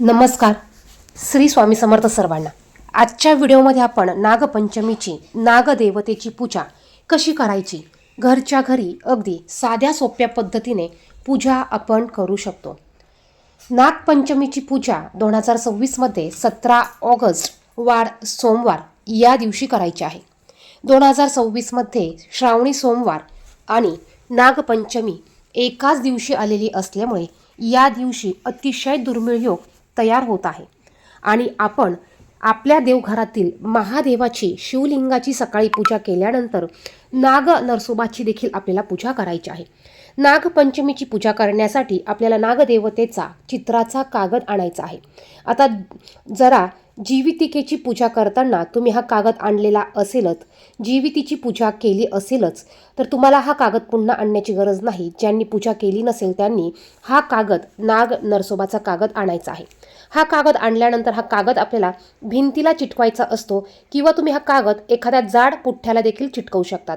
नमस्कार. श्री स्वामी समर्थ सर्वांना. आजच्या व्हिडिओमध्ये आपण नागपंचमीची नागदेवतेची पूजा कशी करायची, घरच्या घरी अगदी साध्या सोप्या पद्धतीने पूजा आपण करू शकतो. नागपंचमीची पूजा 2026मध्ये 17 ऑगस्ट वार सोमवार या दिवशी करायची आहे. 2026मध्ये श्रावणी सोमवार आणि नागपंचमी एकाच दिवशी आलेली असल्यामुळे या दिवशी अतिशय दुर्मिळ योग तयार होत आहे आणि आपण आपल्या देवघरातील महादेवाची शिवलिंगाची सकाळी पूजा केल्यानंतर नाग नरसोबाची देखील आपल्याला पूजा करायची आहे. नागपंचमीची पूजा करण्यासाठी आपल्याला नागदेवतेचा चित्राचा कागद आणायचा आहे. आता जरा जीवितिकेची पूजा करताना तुम्ही हा कागद आणलेला असेलच, जीवितीची पूजा केली असेलच, तर तुम्हाला हा कागद पुन्हा आणण्याची गरज नाही. ज्यांनी पूजा केली नसेल त्यांनी हा कागद नाग नरसोबाचा कागद आणायचा आहे. हा कागद आणल्यानंतर हा कागद आपल्याला भिंतीला चिटकवायचा असतो किंवा तुम्ही हा कागद एखाद्या जाड पुठ्ठ्याला देखील चिटकवू शकतात.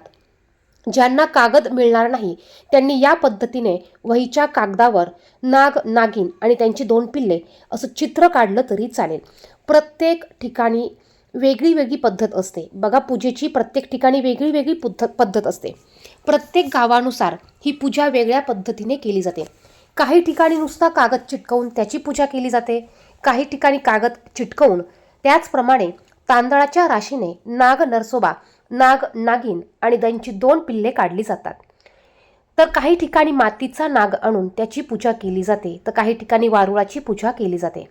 ज्यांना कागद मिळणार नाही त्यांनी या पद्धतीने वहीच्या कागदावर नाग, नागिन आणि त्यांची 2 पिल्ले असं चित्र काढलं तरी चालेल. प्रत्येक ठिकाणी वेगळी वेगळी पद्धत असते. बघा, पूजेची प्रत्येक ठिकाणी वेगळी वेगळी पद्धत असते. प्रत्येक गावानुसार ही पूजा वेगळ्या पद्धतीने केली जाते. काही ठिकाणी नुसता कागद चिटकवून त्याची पूजा केली जाते, काही ठिकाणी कागद चिटकवून त्याचप्रमाणे तांदळाच्या राशीने नाग नरसोबा, नाग, नागिन आणि त्यांची 2 पिल्ले काढली जातात. तर काही ठिकाणी मातीचा नाग आणून त्याची पूजा केली जाते, तर काही ठिकाणी वारुळाची पूजा केली जाते.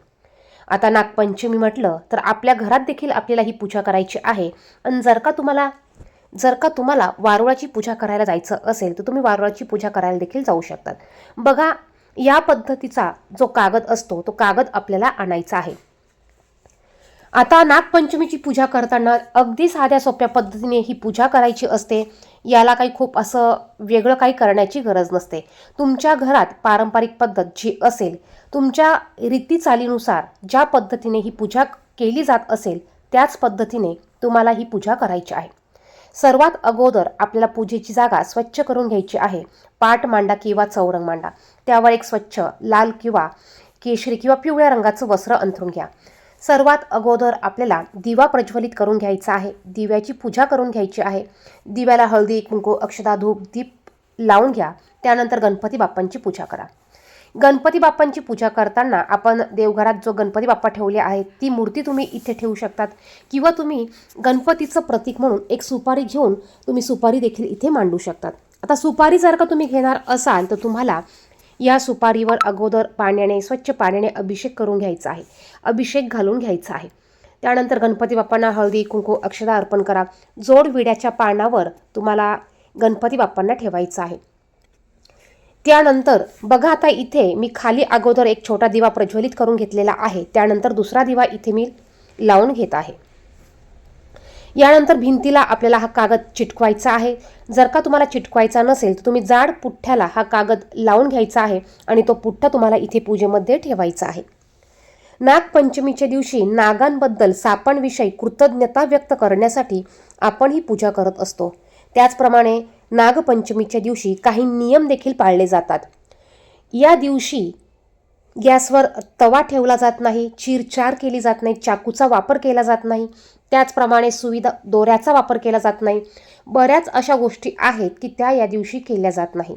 आता नागपंचमी म्हटलं तर आपल्या घरात देखील आपल्याला ही पूजा करायची आहे. आणि जर का तुम्हाला वारुळाची पूजा करायला जायचं असेल तर तुम्ही वारुळाची पूजा करायला देखील जाऊ शकतात. बघा, या पद्धतीचा जो कागद असतो तो कागद आपल्याला आणायचा आहे. आता नागपंचमीची पूजा करताना अगदी साध्या सोप्या पद्धतीने ही पूजा करायची असते. याला काही खूप असं वेगळं काही करण्याची गरज नसते. तुमच्या घरात पारंपरिक पद्धत जी असेल, तुमच्या रीतीचालीनुसार ज्या पद्धतीने ही पूजा केली जात असेल त्याच पद्धतीने तुम्हाला ही पूजा करायची आहे. सर्वात अगोदर आपल्याला पूजेची जागा स्वच्छ करून घ्यायची आहे. पाट मांडा किंवा चौरंग मांडा, त्यावर एक स्वच्छ लाल किंवा केशरी किंवा पिवळ्या रंगाचं वस्त्र अंथरून घ्या. सर्वात अगोदर आपल्याला दिवा प्रज्वलित करून घ्यायचा आहे. दिव्याची पूजा करून घ्यायची आहे. दिव्याला हळदी, कुंकू, अक्षता, धूप, दीप लावून घ्या. त्यानंतर गणपती बाप्पांची पूजा करा. गणपती बाप्पांची पूजा करताना आपण देवघरात जो गणपती बाप्पा ठेवले आहेत ती मूर्ती तुम्ही इथे ठेवू शकतात किंवा तुम्ही गणपतीचं प्रतीक म्हणून एक सुपारी घेऊन तुम्ही सुपारी देखील इथे मांडू शकतात. आता सुपारी जर का तुम्ही घेणार असाल तर तुम्हाला या सुपारीवर अगोदर स्वच्छ पाण्याने अभिषेक करून घ्यायचा आहे. अभिषेक घालून घ्यायचा आहे. त्यानंतर गणपती बाप्पांना हळदी, कुंकू, अक्षता अर्पण करा. जोड विड्याच्या पानावर तुम्हाला गणपती बाप्पांना ठेवायचं आहे. त्यानंतर बघा, आता इथे मी खाली अगोदर एक छोटा दिवा प्रज्वलित करून घेतलेला आहे. त्यानंतर दुसरा दिवा इथे मी लावून घेत आहे. यानंतर भिंतीला आपल्याला हा कागद चिटकवायचा आहे. जर का तुम्हाला चिटकवायचा नसेल तर तुम्ही जाड पुठ्ठ्याला हा कागद लावून घ्यायचा आहे आणि तो पुठ्ठा तुम्हाला इथे पूजेमध्ये ठेवायचा आहे. नागपंचमीच्या दिवशी नागांबद्दल सापांविषयी कृतज्ञता व्यक्त करण्यासाठी आपण ही पूजा करत असतो. त्याचप्रमाणे नागपंचमीच्या दिवशी काही नियम देखील पाळले जातात. या दिवशी गॅसवर तवा ठेवला जात नाही, चीरचार केली जात नाही, चाकूचा वापर केला जात नाही, त्याचप्रमाणे दोऱ्याचा वापर केला जात नाही. बऱ्याच अशा गोष्टी आहेत की त्या या दिवशी केल्या जात नाही.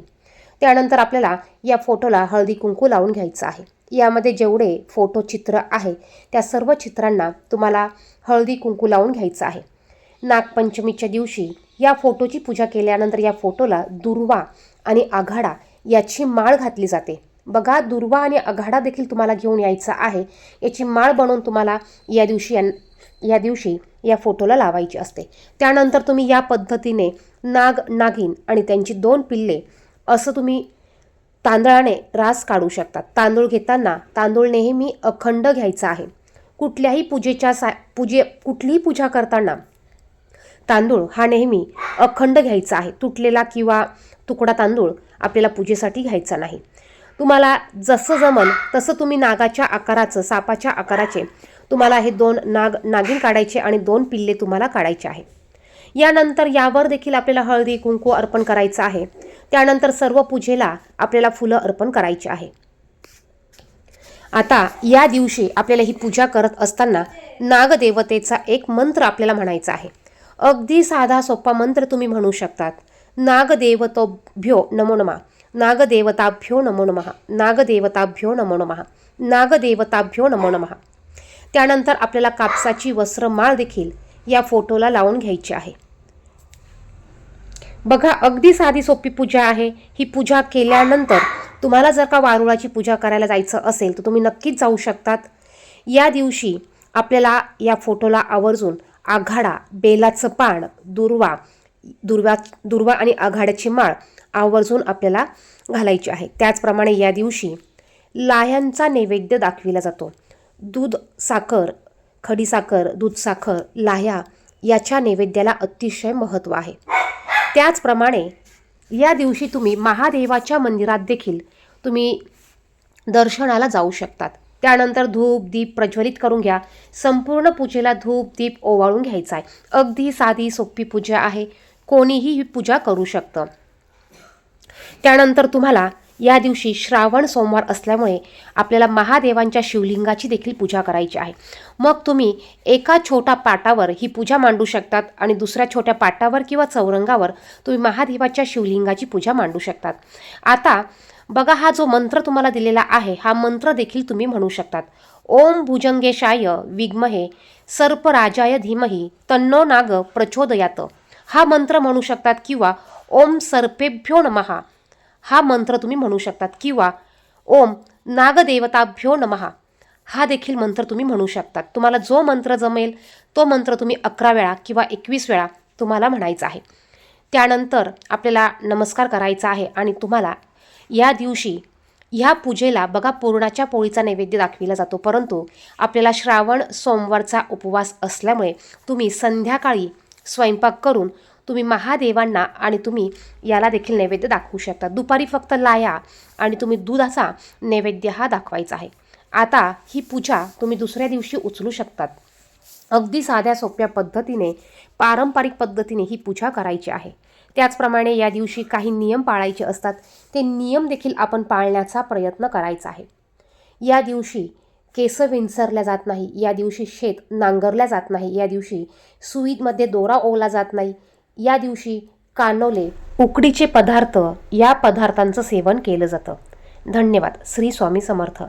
त्यानंतर आपल्याला या फोटोला हळदी कुंकू लावून घ्यायचं आहे. यामध्ये जेवढे फोटो चित्र आहे त्या सर्व चित्रांना तुम्हाला हळदी कुंकू लावून घ्यायचं आहे. नागपंचमीच्या दिवशी या फोटोची पूजा केल्यानंतर या फोटोला दुर्वा आणि आघाडा याची माळ घातली जाते. बघा, दुर्वा आणि आघाडा देखील तुम्हाला घेऊन यायचा आहे. याची माळ बनवून तुम्हाला या दिवशी या फोटोला लावायची असते. त्यानंतर तुम्ही या पद्धतीने नाग, नागिन आणि त्यांची 2 पिल्ले असं तुम्ही तांदळाने रास काढू शकतात. तांदूळ घेताना तांदूळ नेहमी अखंड घ्यायचा आहे. कुठल्याही कुठलीही पूजा करताना तांदूळ हा नेहमी अखंड घ्यायचा आहे. तुटलेला किंवा तुकडा तांदूळ आपल्याला पूजेसाठी घ्यायचा नाही. तुम्हाला जसं जमल तसं तुम्ही नागाच्या आकाराचं, सापाच्या आकाराचे तुम्हाला हे 2 नाग, नागिन काढायचे आणि 2 पिल्ले तुम्हाला काढायचे आहे. यानंतर यावर देखील आपल्याला हळदी कुंकू अर्पण करायचं आहे. त्यानंतर सर्व पूजेला आपल्याला फुलं अर्पण करायची आहे. आता या दिवशी आपल्याला ही पूजा करत असताना नागदेवतेचा एक मंत्र आपल्याला म्हणायचा आहे. अगदी साधा सोपा मंत्र तुम्ही म्हणू शकतात. नागदेवतोभ्यो नमो नमः, नागदेवताभ्यो नमो नमः, नागदेवताभ्यो नमो नमः, नागदेवताभ्यो नमो नमः. त्यानंतर आपल्याला कापसाची वस्त्रमाळ देखील या फोटोला लावून घ्यायची आहे. बघा, अगदी साधी सोपी पूजा आहे. ही पूजा केल्यानंतर तुम्हाला जर का वारुळाची पूजा करायला जायचं असेल तर तुम्ही नक्कीच जाऊ शकतात. या दिवशी आपल्याला या फोटोला आवर्जून आघाडा, बेलाचं पान, दुर्वा आणि आघाड्याची माळ आवर्जून आपल्याला घालायची आहे. त्याचप्रमाणे या दिवशी लाह्यांचा नैवेद्य दाखविला जातो. दूध साखर, खडीसाखर, दूध साखर, लाह्या याच्या नैवेद्याला अतिशय महत्त्व आहे. त्याचप्रमाणे या दिवशी तुम्ही महादेवाच्या मंदिरात देखील तुम्ही दर्शनाला जाऊ शकतात. त्यानंतर धूप दीप प्रज्वलित करून घ्या. संपूर्ण पूजेला धूप दीप ओवाळून घ्यायचा आहे. अगदी साधी सोपी पूजा आहे. कोणीही ही पूजा करू शकतं. त्यानंतर तुम्हाला या दिवशी श्रावण सोमवार असल्यामुळे आपल्याला महादेवांच्या शिवलिंगाची देखील पूजा करायची आहे. मग तुम्ही एका छोट्या पाटावर ही पूजा मांडू शकतात आणि दुसऱ्या छोट्या पाटावर किंवा चौरंगावर तुम्ही महादेवाच्या शिवलिंगाची पूजा मांडू शकतात. आता बघा, हा जो मंत्र तुम्हाला दिलेला आहे हा मंत्र देखील तुम्ही म्हणू शकतात. ओम भुजंगेशाय विद्महे सर्पराजाय धीमहि तन्नो नाग प्रचोदयात हा मंत्र म्हणू शकतात, किंवा ओम सर्पेभ्यो नमः हा मंत्र तुम्ही म्हणू शकतात, किंवा ओम नागदेवताभ्यो नमः हा देखील मंत्र तुम्ही म्हणू शकतात. तुम्हाला जो मंत्र जमेल तो मंत्र तुम्ही 11 वेळा किंवा 21 वेळा तुम्हाला म्हणायचा आहे. त्यानंतर आपल्याला नमस्कार करायचा आहे आणि तुम्हाला या दिवशी ह्या पूजेला बघा पुरणाच्या पोळीचा नैवेद्य दाखविला जातो, परंतु आपल्याला श्रावण सोमवारचा उपवास असल्यामुळे तुम्ही संध्याकाळी स्वयंपाक करून तुम्ही महादेवांना आणि तुम्ही याला देखील नैवेद्य दाखवू शकता. दुपारी फक्त लाया आणि तुम्ही दुधाचा नैवेद्य हा दाखवायचा आहे. आता ही पूजा तुम्ही दुसऱ्या दिवशी उचलू शकतात. अगदी साध्या सोप्या पद्धतीने, पारंपरिक पद्धतीने ही पूजा करायची आहे. त्याचप्रमाणे या दिवशी काही नियम पाळायचे असतात. ते नियम देखील आपण पाळण्याचा प्रयत्न करायचा आहे. या दिवशी केस विंचरल्या जात नाही. या दिवशी शेत नांगरल्या जात नाही. या दिवशी सुईमध्ये दोरा ओवला जात नाही. या दिवशी कानोले, उकडीचे पदार्थ या पदार्थांचं सेवन केलं जातं. धन्यवाद. श्री स्वामी समर्थ.